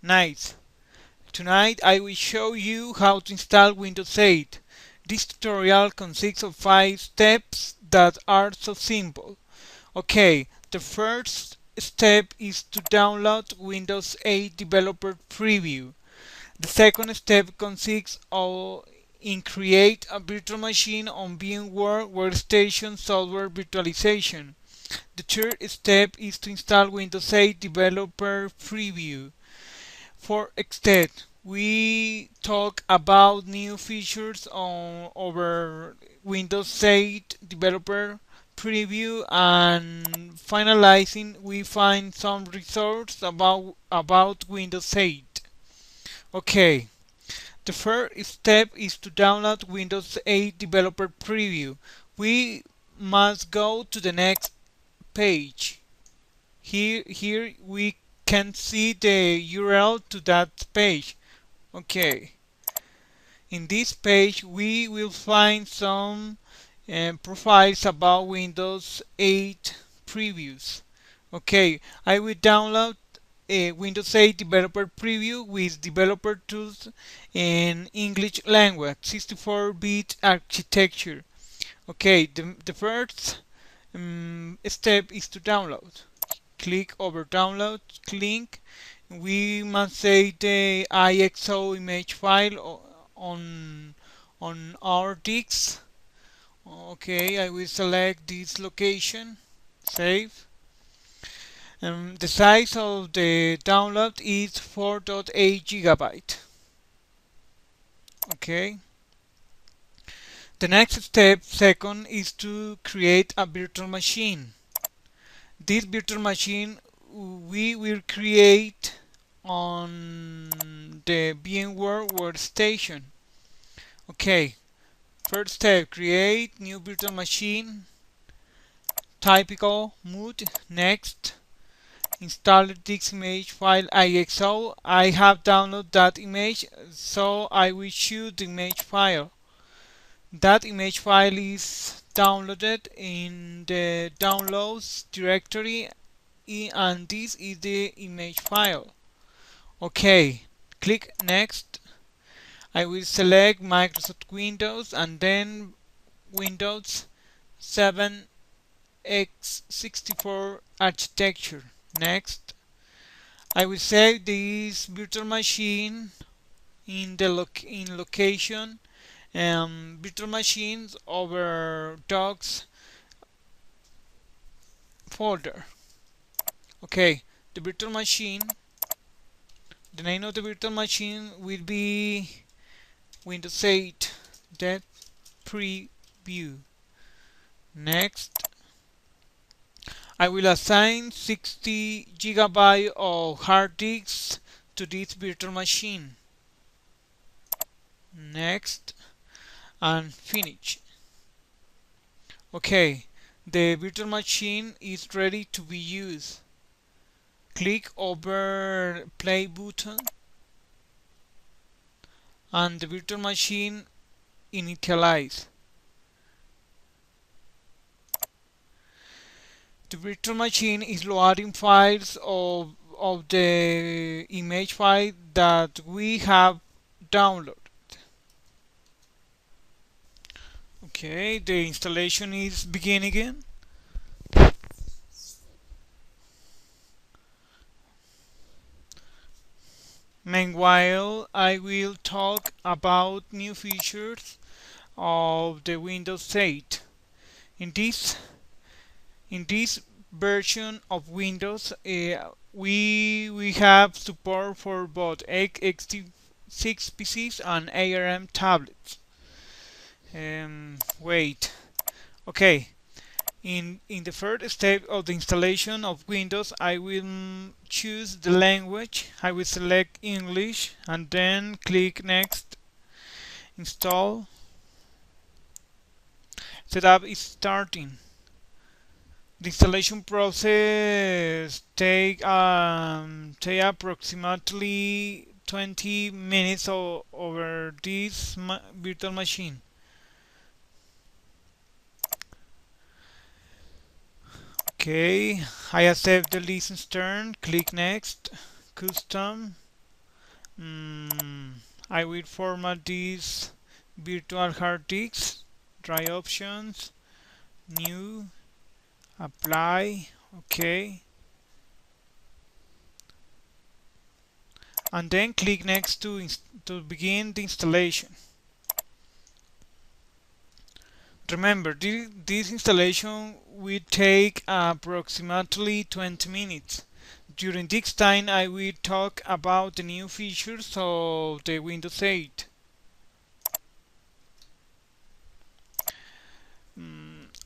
Nice. Tonight I will show you how to install Windows 8. This tutorial consists of 5 steps that are so simple. Okay, the first step is to download Windows 8 Developer Preview. The second step consists of in create a virtual machine on VMware Workstation Software Virtualization. The third step is to install Windows 8 Developer Preview. For extend, we talk about new features on our Windows 8 Developer Preview, and finalizing we find some resources about Windows 8. Okay, the first step is to download Windows 8 Developer Preview. We must go to the next page. Here we can see the URL to that page. Okay, in this page we will find some profiles about Windows 8 previews. Okay, I will download a Windows 8 Developer Preview with developer tools in English language, 64-bit architecture. Okay, the first step is to download. Click over download link. We must say the IXO image file on our disk. Okay, I will select this location, save. The size of the download is 4.8 gigabyte. Okay. The next step, second, is to create a virtual machine. This virtual machine we will create on the VMware Workstation. Okay, first step, create new virtual machine, typical mode, next, install this image file IXO. I have downloaded that image, so I will choose the image file. That image file is downloaded in the downloads directory, and this is the image file. Okay, click next. I will select Microsoft Windows and then Windows 7 x64 architecture. Next, I will save this virtual machine in the location virtual machines over docs folder. Okay, the virtual machine, the name of the virtual machine will be Windows 8 Dev Preview. Next, I will assign 60 gigabyte of hard disks to this virtual machine. Next, and finish. Okay, the virtual machine is ready to be used. Click over play button and the virtual machine initialize. The virtual machine is loading files of the image file that we have downloaded. Okay, the installation is beginning again. Meanwhile, I will talk about new features of the Windows 8. In this in this version of Windows, we have support for both x86 PCs and ARM tablets. Wait. Okay. In the first step of the installation of Windows, I will choose the language. I will select English and then click Next. Install. Setup is starting. The installation process take approximately 20 minutes over this virtual machine. Okay, I accept the license term, click next, custom, Mm, I will format this virtual hard disk, try options, new, apply, OK, and then click next to begin the installation. Remember, this installation will take approximately 20 minutes. During this time, I will talk about the new features of the Windows 8.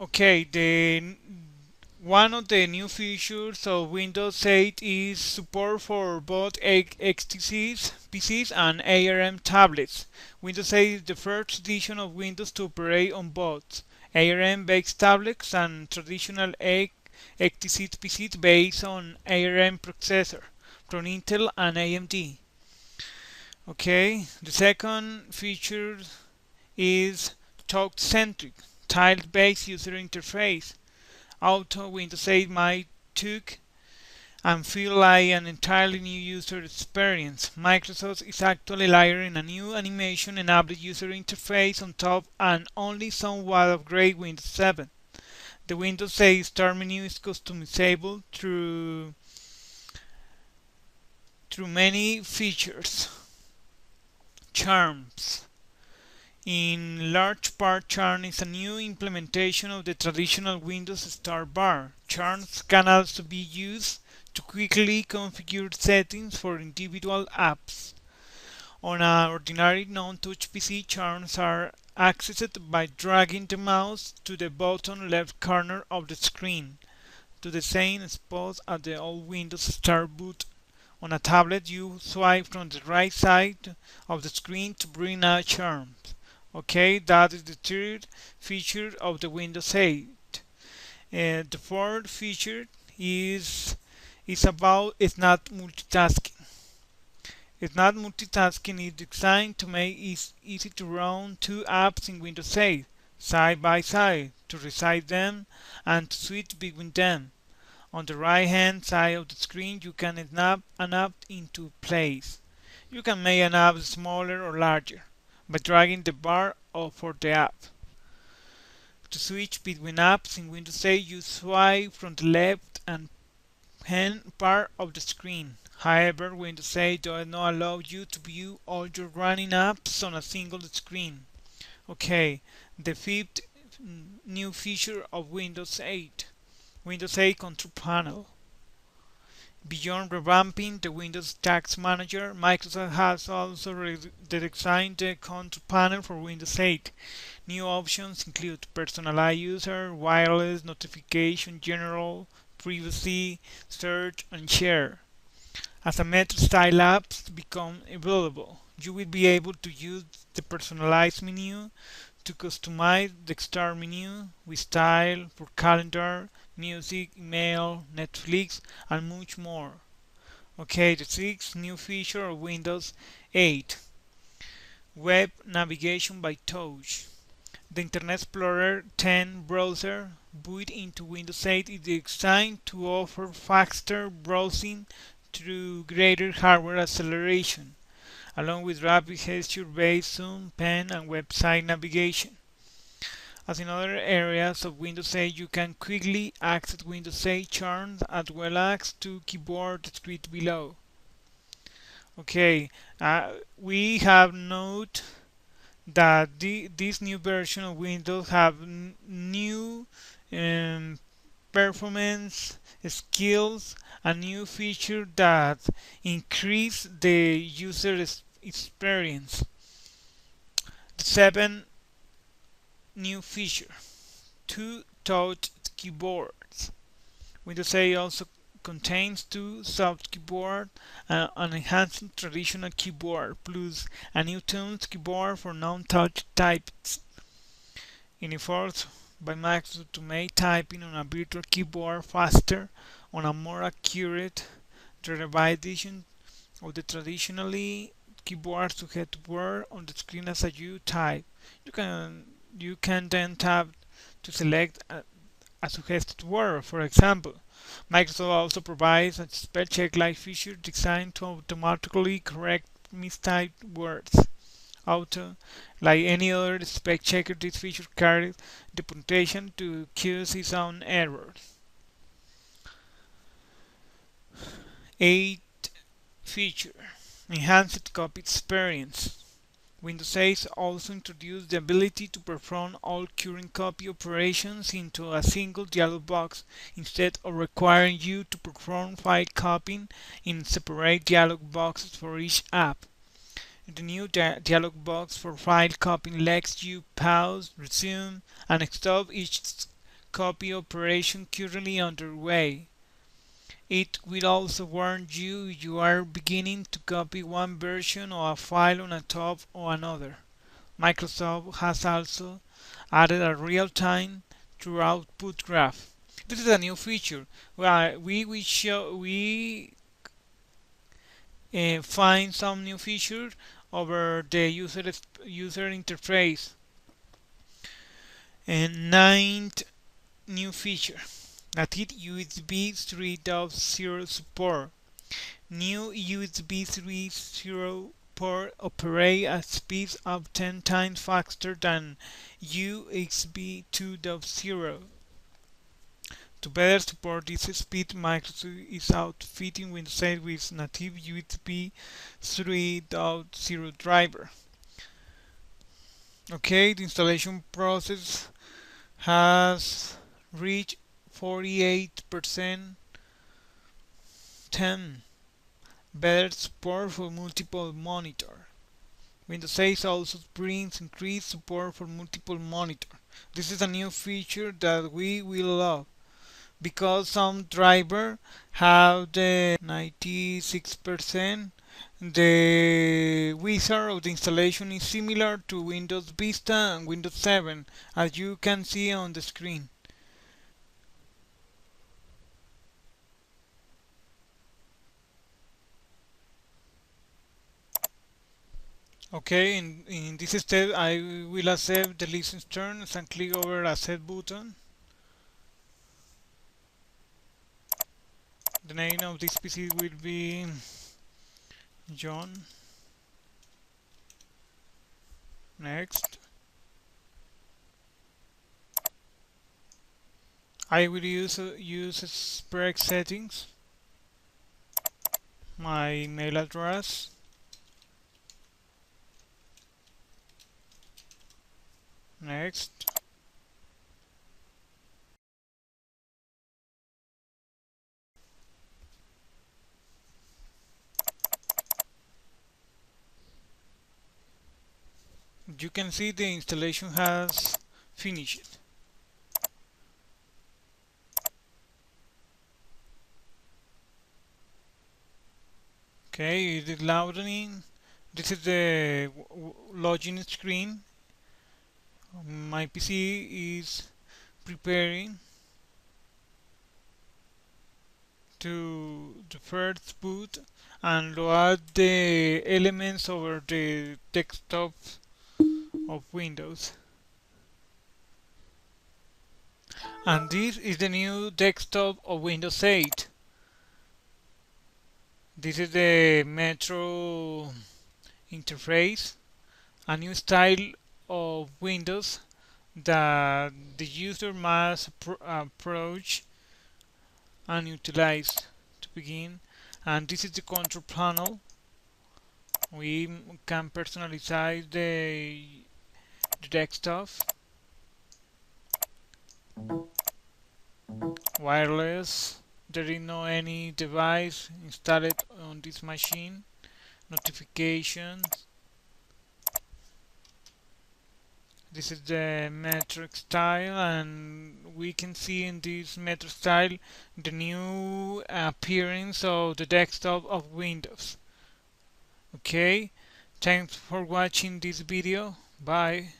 Okay, one of the new features of Windows 8 is support for both XTCs, PCs, and ARM tablets. Windows 8 is the first edition of Windows to operate on both ARM-based tablets and traditional XTC PCs based on ARM processor from Intel and AMD. Okay, the second feature is touch-centric, tile-based user interface. Auto Windows 8 might took and feel like an entirely new user experience. Microsoft is actually layering a new animation-enabled user interface on top and only somewhat upgrade Windows 7. The Windows 8 Start menu is customizable through many features. Charms. In large part, Charm is a new implementation of the traditional Windows Start bar. Charms can also be used to quickly configure settings for individual apps. On an ordinary non-touch PC, charms are accessed by dragging the mouse to the bottom left corner of the screen, to the same spot as the old Windows Start button. On a tablet, you swipe from the right side of the screen to bring out charms. Okay, that is the third feature of the Windows 8. The fourth feature is about it's not multitasking. It's not multitasking is designed to make it easy to run two apps in Windows 8 side by side, to resize them and to switch between them. On the right hand side of the screen you can snap an app into place. You can make an app smaller or larger by dragging the bar for the app. To switch between apps in Windows 8 you swipe from the left hand part of the screen. However, Windows 8 does not allow you to view all your running apps on a single screen. Okay, the fifth new feature of Windows 8. Windows 8 Control Panel. Beyond revamping the Windows Task Manager, Microsoft has also redesigned the control panel for Windows 8. New options include personalized user, wireless, notification, general, privacy, search, and share. As a Metro style apps become available, you will be able to use the personalized menu to customize the start menu with style for calendar, music, email, Netflix, and much more. Okay, the sixth new feature of Windows 8. Web navigation by touch. The Internet Explorer 10 browser built into Windows 8 is designed to offer faster browsing through greater hardware acceleration, along with rapid gesture-based zoom, pen, and website navigation. As in other areas of Windows 8, you can quickly access Windows 8 charms as well as to keyboard described below. Okay, we have note that this new version of Windows have new um, performance skills, a new feature that increase the user experience. The seventh new feature: two touch keyboards. Windows 8 also contains two soft keyboards, an enhancing traditional keyboard, plus a new tuned keyboard for non-touch types. In efforts by Microsoft to make typing on a virtual keyboard faster and a more accurate, the revised edition of the traditionally keyboard suggests to word on the screen as you type. You can you can then tap to select a suggested word. For example, Microsoft also provides a spell check like feature designed to automatically correct mistyped words. Auto, like any other spec checker, this feature carries the potential to cause its own errors. 8 feature. Enhanced copy experience. Windows 8 also introduced the ability to perform all current copy operations into a single dialog box instead of requiring you to perform file copying in separate dialog boxes for each app. The new dialog box for file copying lets you pause, resume, and stop each copy operation currently underway. It will also warn you are beginning to copy one version of a file on a top of another. Microsoft has also added a real-time true output graph. This is a new feature where we find some new features over the user interface. And ninth new feature, native USB 3.0 support. New USB 3.0 port operate at speeds of 10 times faster than USB 2.0. To better support this speed, Microsoft is outfitting Windows 8 with native USB 3.0 driver. Okay, the installation process has reached 48%. 10. Better support for multiple monitor. Windows 8 also brings increased support for multiple monitor. This is a new feature that we will love because some driver have the 96%. The wizard of the installation is similar to Windows Vista and Windows 7, as you can see on the screen. Okay, in this step I will accept the license terms and click over Accept button. The name of this PC will be John. Next. I will use Spread settings. My email address. Next. You can see the installation has finished. Okay, it is loading. This is the login screen. My PC is preparing to the first boot and load the elements over the desktop of Windows. And this is the new desktop of Windows 8. This is the Metro interface, a new style of Windows that the user must approach and utilize to begin. And this is the control panel. We can personalize the desktop, wireless. There is no any device installed on this machine. Notifications. This is the metric style, and we can see in this metric style the new appearance of the desktop of Windows. Okay, thanks for watching this video. Bye.